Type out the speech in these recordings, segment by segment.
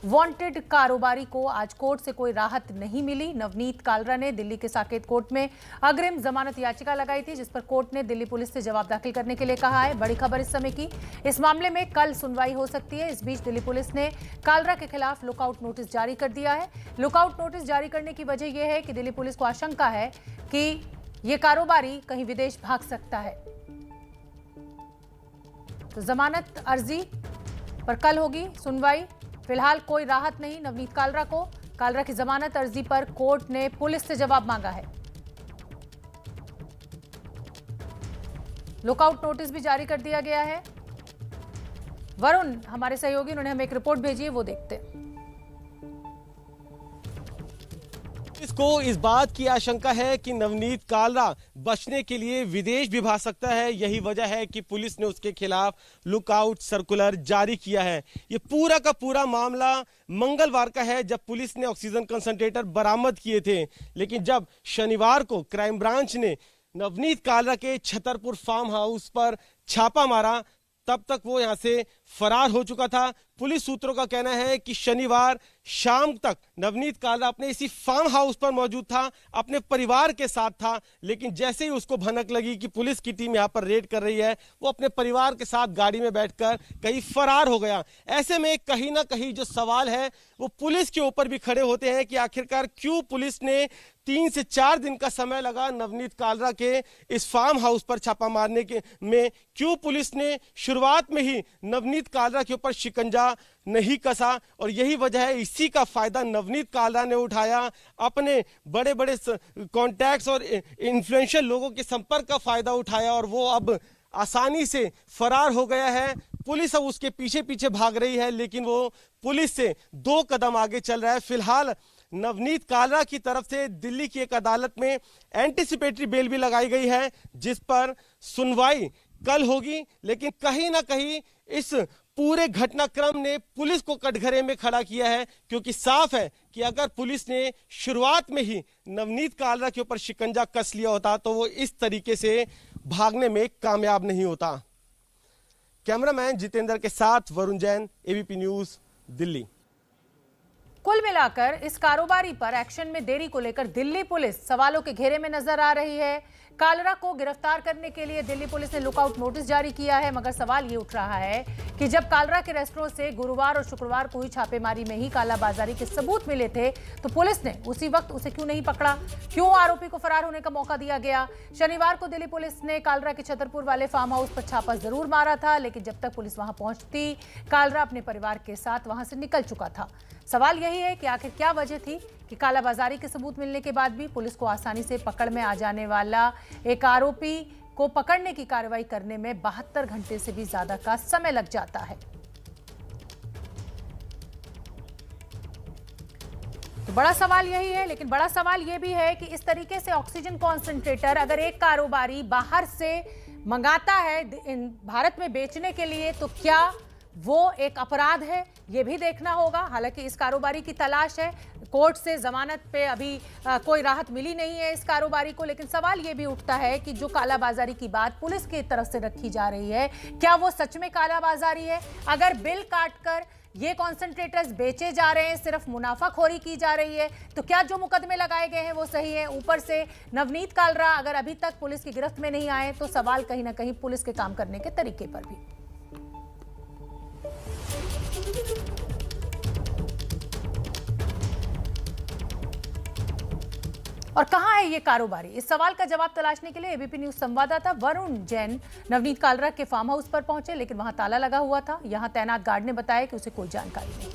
Wanted कारोबारी को आज कोर्ट से कोई राहत नहीं मिली। नवनीत कालरा ने दिल्ली के साकेत कोर्ट में अग्रिम जमानत याचिका लगाई थी, जिस पर कोर्ट ने दिल्ली पुलिस से जवाब दाखिल करने के लिए कहा है। बड़ी खबर इस समय की, इस मामले में कल सुनवाई हो सकती है। इस बीच दिल्ली पुलिस ने कालरा के खिलाफ लुकआउट नोटिस जारी कर दिया है। लुकआउट नोटिस जारी करने की वजह यह है कि दिल्ली पुलिस को आशंका है कि ये कारोबारी कहीं विदेश भाग सकता है। तो जमानत अर्जी पर कल होगी सुनवाई। फिलहाल कोई राहत नहीं नवनीत कालरा को। कालरा की जमानत अर्जी पर कोर्ट ने पुलिस से जवाब मांगा है। लुकआउट नोटिस भी जारी कर दिया गया है। वरुण हमारे सहयोगी, उन्होंने हमें एक रिपोर्ट भेजी है, वो देखते हैं। इसको इस बात की आशंका है कि नवनीत कालरा बचने के लिए विदेश भी भाग सकता है। यही वजह है कि पुलिस ने उसके खिलाफ लुकआउट सर्कुलर जारी किया है। ये पूरा का पूरा मामला मंगलवार का है, जब पुलिस ने ऑक्सीजन कंसंट्रेटर बरामद किए थे। लेकिन जब शनिवार को क्राइम ब्रांच ने नवनीत कालरा के छतरपुर फार्म हाउस पर छापा मारा, तब तक वो यहां से फरार हो चुका था। पुलिस सूत्रों का कहना है कि शनिवार शाम तक नवनीत कालरा अपने इसी फार्म हाउस पर मौजूद था, अपने परिवार के साथ था। लेकिन जैसे ही उसको भनक लगी कि पुलिस की टीम यहां पर रेड कर रही है, वो अपने परिवार के साथ गाड़ी में बैठकर कहीं फरार हो गया। ऐसे में कहीं ना कहीं जो सवाल है वो पुलिस के ऊपर भी खड़े होते हैं कि आखिरकार क्यों पुलिस ने 3 से 4 दिन का समय लगा नवनीत कालरा के इस फार्म हाउस पर छापा मारने के में, क्यों पुलिस ने शुरुआत में ही नवनीत कालरा के ऊपर शिकंजा नहीं कसा। और यही वजह है, इसी का फायदा नवनीत कालरा ने उठाया। अपने बड़े बड़े कॉन्टैक्ट्स और इन्फ्लुएंशियल लोगों के संपर्क का फायदा उठाया और वो अब आसानी से फरार हो गया है। पुलिस अब उसके पीछे पीछे भाग रही है, लेकिन वो पुलिस से 2 कदम आगे चल रहा है। फिलहाल नवनीत कालरा की तरफ से दिल्ली की एक अदालत में एंटीसिपेटरी बेल भी लगाई गई है, जिस पर सुनवाई कल होगी। लेकिन कहीं ना कहीं इस पूरे घटनाक्रम ने पुलिस को कटघरे में खड़ा किया है, क्योंकि साफ है कि अगर पुलिस ने शुरुआत में ही नवनीत कालरा के ऊपर शिकंजा कस लिया होता तो वो इस तरीके से भागने में कामयाब नहीं होता। कैमरामैन जितेंद्र के साथ वरुण जैन, एबीपी न्यूज, दिल्ली। कुल मिलाकर इस कारोबारी पर एक्शन में देरी को लेकर दिल्ली पुलिस सवालों के घेरे में नजर आ रही है। कालरा को गिरफ्तार करने के लिए दिल्ली पुलिस ने लुकआउट नोटिस जारी किया है, मगर सवाल ये उठ रहा है कि जब कालरा के रेस्टोरेंट से गुरुवार और शुक्रवार को हुई छापेमारी में ही कालाबाजारी के सबूत मिले थे, तो पुलिस ने उसी वक्त उसे क्यों नहीं पकड़ा? क्यों आरोपी को फरार होने का मौका दिया गया? शनिवार को दिल्ली पुलिस ने कालरा के छतरपुर वाले फार्म हाउस पर छापा जरूर मारा था, लेकिन जब तक पुलिस वहां पहुंचती, कालरा अपने परिवार के साथ वहां से निकल चुका था। सवाल यही है कि आखिर क्या वजह थी कि कालाबाजारी के सबूत मिलने के बाद भी पुलिस को आसानी से पकड़ में आ जाने वाला एक आरोपी को पकड़ने की कार्रवाई करने में 72 घंटे से भी ज्यादा का समय लग जाता है। तो बड़ा सवाल यही है, लेकिन बड़ा सवाल यह भी है कि इस तरीके से ऑक्सीजन कॉन्सेंट्रेटर अगर एक कारोबारी बाहर से मंगाता है भारत में बेचने के लिए, तो क्या वो एक अपराध है? ये भी देखना होगा। हालांकि इस कारोबारी की तलाश है, कोर्ट से जमानत पे अभी कोई राहत मिली नहीं है इस कारोबारी को। लेकिन सवाल ये भी उठता है कि जो कालाबाजारी की बात पुलिस की तरफ से रखी जा रही है, क्या वो सच में कालाबाजारी है? अगर बिल काटकर ये कॉन्सेंट्रेटर्स बेचे जा रहे हैं, सिर्फ मुनाफाखोरी की जा रही है, तो क्या जो मुकदमे लगाए गए हैं वो सही है? ऊपर से नवनीत कालरा अगर अभी तक पुलिस की गिरफ्त में नहीं आए, तो सवाल कहीं ना कहीं पुलिस के काम करने के तरीके पर भी। और कहां है ये कारोबारी? इस सवाल का जवाब तलाशने के लिए एबीपी न्यूज संवाददाता वरुण जैन नवनीत कालरा के फार्म हाउस पर पहुंचे, लेकिन वहां ताला लगा हुआ था। यहां तैनात गार्ड ने बताया कि उसे कोई जानकारी नहीं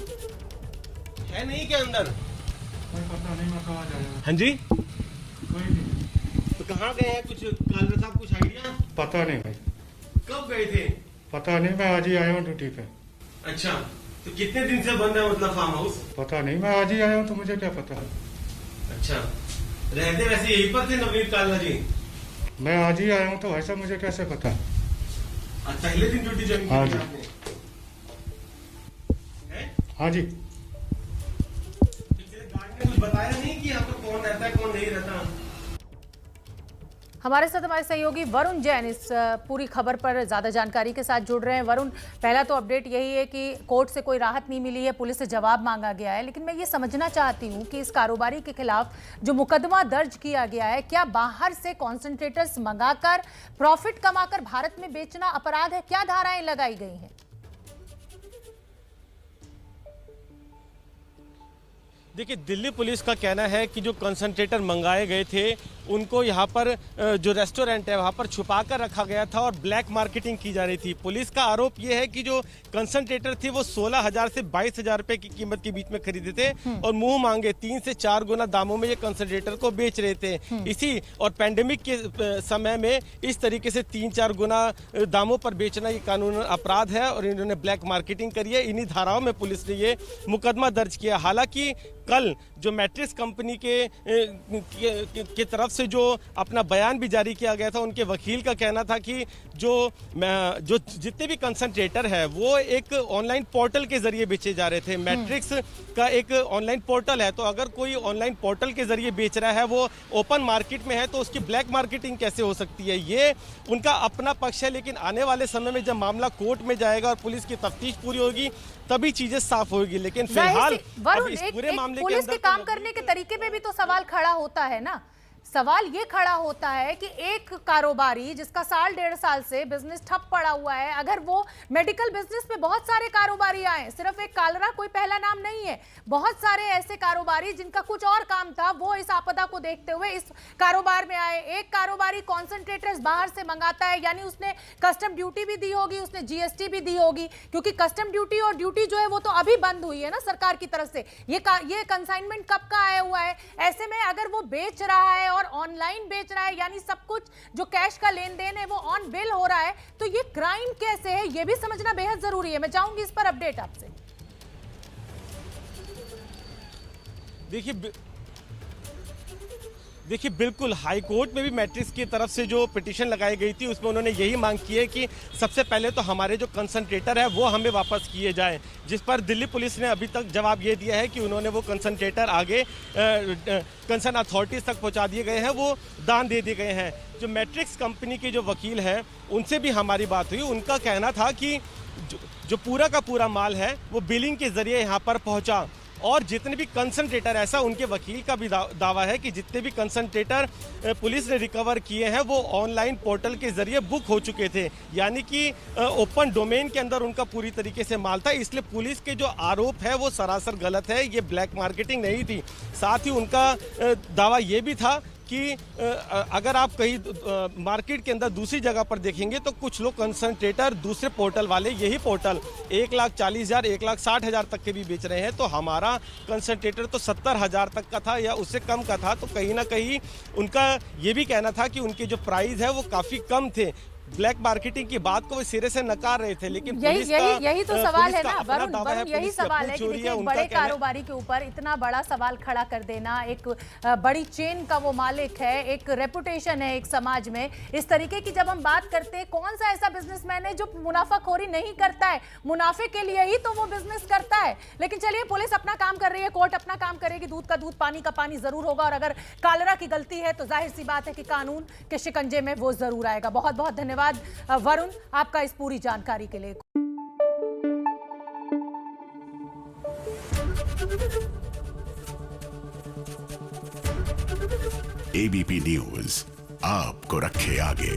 है। नहीं के अंदर कोई पता नहीं, मैं कहाँ जाएगा? हाँ जी, कोई नहीं। तो कहाँ गए हैं? कुछ कालरा साहब कुछ आइडिया? पता नहीं भाई। कब गए थे? पता नहीं, मैं आज ही आया हूँ ड्यूटी पे। अच्छा, तो कितने दिन से बंद है मतलब फार्म हाउस? पता नहीं, मैं आज ही आया हूँ, तो मुझे क्या पता है। अच्छा, रहते वैसे यहीं पर थे नवनीत कालरा जी? मैं आज ही आया हूँ, तो वैसा मुझे कैसे पता? आज पहले दिन ड्यूटी ज्वाइन की आपने? हाँ जी। पिछले गार्ड ने कुछ बताया नहीं कि यहाँ पर कौन रहता है कौन नहीं रहता? हमारे साथ हमारे सहयोगी वरुण जैन इस पूरी खबर पर ज्यादा जानकारी के साथ जुड़ रहे हैं। वरुण, पहला तो अपडेट यही है कि कोर्ट से कोई राहत नहीं मिली है, पुलिस से जवाब मांगा गया है, लेकिन मैं ये समझना चाहती हूँ कि इस कारोबारी के खिलाफ जो मुकदमा दर्ज किया गया है, क्या बाहर से कॉन्सेंट्रेटर्स मंगाकर प्रॉफिट कमाकर भारत में बेचना अपराध है? क्या धाराएं लगाई गई हैं? देखिए, दिल्ली पुलिस का कहना है कि जो कंसंट्रेटर मंगाए गए थे उनको यहाँ पर जो रेस्टोरेंट है वहाँ पर छुपा कर रखा गया था और ब्लैक मार्केटिंग की जा रही थी। पुलिस का आरोप ये है कि जो कंसंट्रेटर थे वो 16,000 से 22,000 रुपए की कीमत के बीच में खरीदे थे और मुंह मांगे 3 से 4 गुना दामों में ये कंसंट्रेटर को बेच रहे थे। इसी और पैंडेमिक के समय में इस तरीके से 3-4 गुना दामों पर बेचना ये कानून अपराध है और इन्होंने ब्लैक मार्केटिंग करी है। इन्हीं धाराओं में पुलिस ने ये मुकदमा दर्ज किया। हालांकि कल जो मैट्रिक्स कंपनी के तरफ से जो अपना बयान भी जारी किया गया था, उनके वकील का कहना था कि जो जितने भी कंसंट्रेटर है वो एक ऑनलाइन पोर्टल के जरिए बेचे जा रहे थे। मैट्रिक्स का एक ऑनलाइन पोर्टल है, तो अगर कोई ऑनलाइन पोर्टल के जरिए बेच रहा है, वो ओपन मार्केट में है, तो उसकी ब्लैक मार्केटिंग कैसे हो सकती है? ये उनका अपना पक्ष है। लेकिन आने वाले समय में जब मामला कोर्ट में जाएगा और पुलिस की तफ्तीश पूरी होगी तभी चीजें साफ होगी। लेकिन फिलहाल इस पूरे मामले के पुलिस के काम करने के तरीके में भी तो सवाल खड़ा होता है ना। सवाल ये खड़ा होता है कि एक कारोबारी जिसका 1.5 साल से बिजनेस ठप पड़ा हुआ है, अगर वो मेडिकल बिजनेस में बहुत सारे कारोबारी आए, सिर्फ एक कालरा कोई पहला नाम नहीं है, बहुत सारे ऐसे कारोबारी जिनका कुछ और काम था, वो इस आपदा को देखते हुए इस कारोबार में आए। एक कारोबारी कॉन्सेंट्रेटर्स बाहर से मंगाता है, यानी उसने कस्टम ड्यूटी भी दी होगी, उसने जीएसटी भी दी होगी, क्योंकि कस्टम ड्यूटी और ड्यूटी जो है वो तो अभी बंद हुई है ना सरकार की तरफ से। ये कंसाइनमेंट कब का आया हुआ है? ऐसे में अगर वो बेच रहा है और ऑनलाइन बेच रहा है, यानी सब कुछ जो कैश का लेन देन है वो ऑन बिल हो रहा है, तो ये क्राइम कैसे है, ये भी समझना बेहद जरूरी है। मैं चाहूंगी इस पर अपडेट आपसे। देखिए बिल्कुल, हाई कोर्ट में भी मैट्रिक्स की तरफ से जो पिटीशन लगाई गई थी उसमें उन्होंने यही मांग की है कि सबसे पहले तो हमारे जो कंसंट्रेटर है वो हमें वापस किए जाएं, जिस पर दिल्ली पुलिस ने अभी तक जवाब ये दिया है कि उन्होंने वो कंसंट्रेटर आगे कंसर्न अथॉरिटीज तक पहुंचा दिए गए हैं, वो दान दे दिए गए हैं। जो मैट्रिक्स कंपनी के जो वकील हैं उनसे भी हमारी बात हुई। उनका कहना था कि जो पूरा का पूरा माल है वो बिलिंग के जरिए यहाँ पर पहुँचा और जितने भी कंसंट्रेटर, ऐसा उनके वकील का भी दावा है कि जितने भी कंसंट्रेटर पुलिस ने रिकवर किए हैं वो ऑनलाइन पोर्टल के जरिए बुक हो चुके थे, यानी कि ओपन डोमेन के अंदर उनका पूरी तरीके से माल था। इसलिए पुलिस के जो आरोप है वो सरासर गलत है, ये ब्लैक मार्केटिंग नहीं थी। साथ ही उनका दावा ये भी था कि अगर आप कहीं मार्केट के अंदर दूसरी जगह पर देखेंगे तो कुछ लोग कंसंट्रेटर दूसरे पोर्टल वाले यही पोर्टल 1,40,000 1,60,000 तक के भी बेच रहे हैं, तो हमारा कंसंट्रेटर तो 70,000 तक का था या उससे कम का था। तो कहीं ना कहीं उनका ये भी कहना था कि उनके जो प्राइस है वो काफ़ी कम थे। ब्लैक मार्केटिंग की बात को वो सिरे से नकार रहे थे, लेकिन यही तो सवाल है ना वरुण, यही सवाल है कि देखिए एक बड़े कारोबारी के ऊपर इतना बड़ा सवाल खड़ा कर देना, एक बड़ी चेन का वो मालिक है, एक रेपुटेशन है एक समाज में, इस तरीके की जब हम बात करते हैं, कौन सा ऐसा बिजनेसमैन है जो मुनाफाखोरी नहीं करता है? मुनाफे के लिए ही तो वो बिजनेस करता है। लेकिन चलिए, पुलिस अपना काम कर रही है, कोर्ट अपना काम करेगी, दूध का दूध पानी का पानी जरूर होगा, और अगर कालरा की गलती है तो जाहिर सी बात है कि कानून के शिकंजे में वो जरूर आएगा। बहुत बहुत धन्यवाद वरुण आपका इस पूरी जानकारी के लिए। एबीपी न्यूज आपको रखे आगे।